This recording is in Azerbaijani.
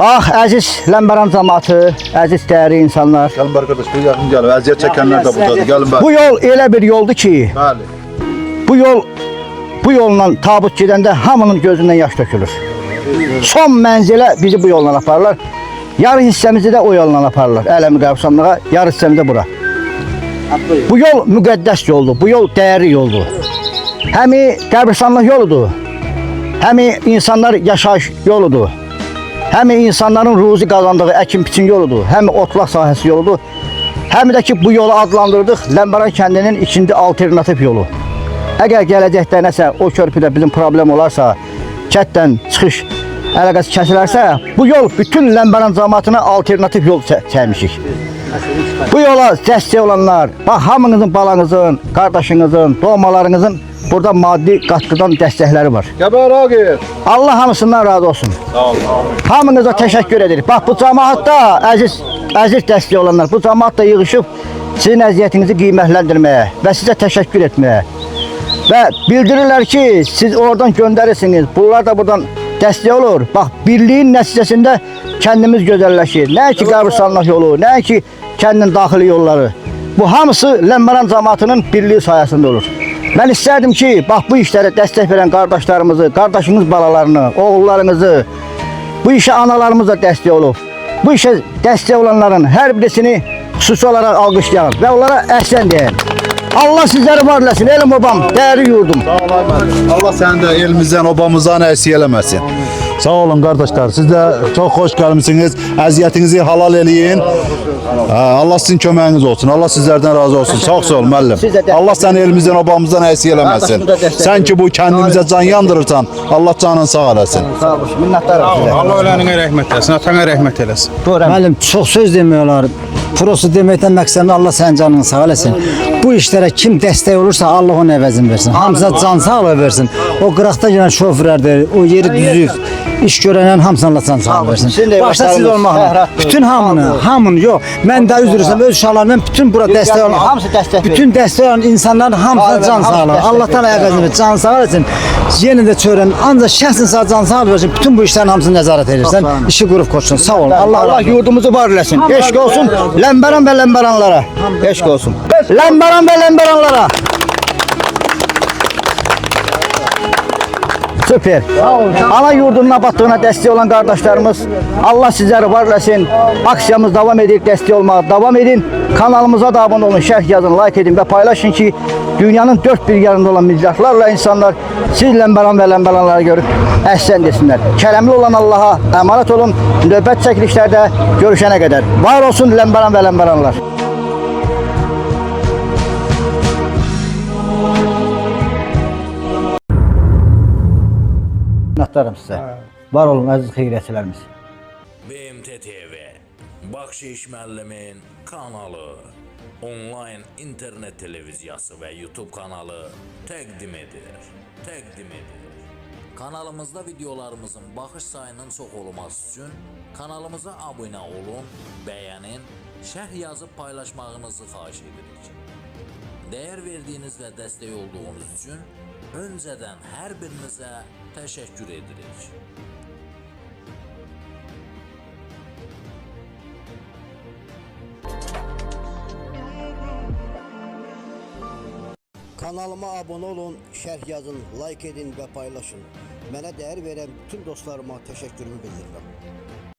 Ah əziz Ləmbəran cəmaatı, əziz dəyərli insanlar. Gəlin arkadaş, bir yaxın gəlin. Əziyyət çəkənlər də buradadır. Gəlin bəli. Bu yol elə bir yoldur ki, Bəli. bu yolla tabut gedəndə hamının gözündən yaş tökülür. Son mənzilə bizi bu yolla aparırlar. Yarı hissəmizi də o yolla aparırlar. Ələmi Qəbirstanlığa, yarı hissəmiz də bura. Bu yol müqəddəs yoldur, bu yol dəyərli yoldur. Həmi Qəbirstanlıq yoludur, həmi insanlar yaşayış yoludur. Həm insanların ruzi qazandığı əkin-biçin yoludur, həm otlaq sahəsi yoludur, həm də ki bu yolu adlandırdıq Ləmbəran kəndinin ikinci alternativ yolu. Əgər gələcəkdə nəsə o körpüdə bizim problem olarsa, kətdən çıxış əlaqəsi kəsilərsə, bu yol bütün Ləmbəran cəmaatına alternativ yol çəkmişik. Bu yola dəstək olanlar, bax hamınızın balanızın, qardaşınızın, doğmalarınızın burada maddi qatkıdan dəstəkləri var. Gəbər Ağir. Allah hamısından razı olsun. Sağ olun. Hamınıza təşəkkür edirik. Bax bu cəmaatda əziz dəstək olanlar, bu cəmaat da yığışıb sizin əziyyətinizi qiymətləndirməyə və sizə təşəkkür etməyə. Və bildirirlər ki, siz oradan göndərirsiniz. Bunlar da buradan dəstək olur. Bax birliyin nəticəsində kəndimiz gözəlləşir. Nəinki Qəbirstanlıq yolu, nəinki kəndin daxili yolları. Bu hamısı Ləmbəran cəmaatının birliyi sayəsində olur. Mən istərdim ki, bax bu işlərə dəstək verən qardaşlarımızı, qardaşınız balalarını, oğullarınızı, bu işə analarımız da dəstək olub. Bu işə dəstək olanların hər birisini xüsusi olaraq alqışlayalım və onlara əhsən deyək. Allah sizləri var eləsin, elim obam, dəyərli yurdum. Sağ olun. Allah səni də elimizdən, obamızdan əksik eləməsin. Sağ olun qardaşlar. Siz də çox xoş gəlmisiniz. Əziyyətinizi halal eləyin. Allah sizin köməyiniz olsun. Allah sizlərdən razı olsun. Çox sağ ol müəllim. Allah səni elimizdən, obamızdan əksik eləməsin. Sən ki bu kəndimizə can yandırırsan, Allah canını sağ eləsin. Sağ olun, minnətdarım sizə. Allah ölənə rəhmət eləsin, atana rəhmət eləsin. Müəllim, çox söz demək olar. Prosu deməkdən məqsədini Allah sənin canını sağ eləsin. Bu işlərə kim dəstək olursa Allah onun əvəzini versin. Hamısına can sağlığı versin. O qıraqda gələn şoförlərdir, o yeri düzür, iş görənlərin hamısına Allah can sağlığı versin. Başta siz olmaqla, bütün hamını yox. Mən də üzr istəyirəm, öz uşaqlarımdan bütün bura dəstək olan, bütün dəstək olan insanların hamısına can sağlığı. Allahdan əvəzini versin, can sağlığı versin. Yenə də çörən, ancaq şəxsin sağ can sağlığı versin. Bütün bu işlərin hamısını nəzarət edirsən. İşi qurub qoçsun. Sağ olun. Allah yurdumuzu var eləsin. Eşq olsun Ləmbəran və Ləmbəranlara. Eşq olsun. Ləmbəran və Ləmbəranlara. Süper. Ana yurdunun abadlığına dəstək olan qardaşlarımız, Allah sizləri var eləsin. Aksiyamız davam edir, dəstək olmağa davam edin. Kanalımıza da abunə olun, şərh yazın, like edin və paylaşın ki, dünyanın dört bir yanında olan milyardlarla insanlar siz Ləmbəran və Ləmbəranları görüb əhsən desinlər. Kələmli olan Allaha əmanət olun. Növbət çəkilişlərdə görüşənə qədər. Var olsun Ləmbəran və Ləmbəranlar. Minnətdarım sizə. Var olun əziz xeyriyyətçilərimiz. BMT TV, Baxşiş müəllimin kanalı, onlayn internet televiziyası və YouTube kanalı təqdim edir. Kanalımızda videolarımızın baxış sayının çox olması üçün kanalımıza abunə olun, bəyənin, şərh yazıb paylaşmağınızı xahiş edirik. Dəyər verdiyiniz və dəstək olduğunuz üçün öncədən hər birinizə təşəkkür edirik. Kanalıma abunə olun, şərh yazın, like edin və paylaşın. Mənə dəyər verən bütün dostlarıma təşəkkürümü bildirirəm.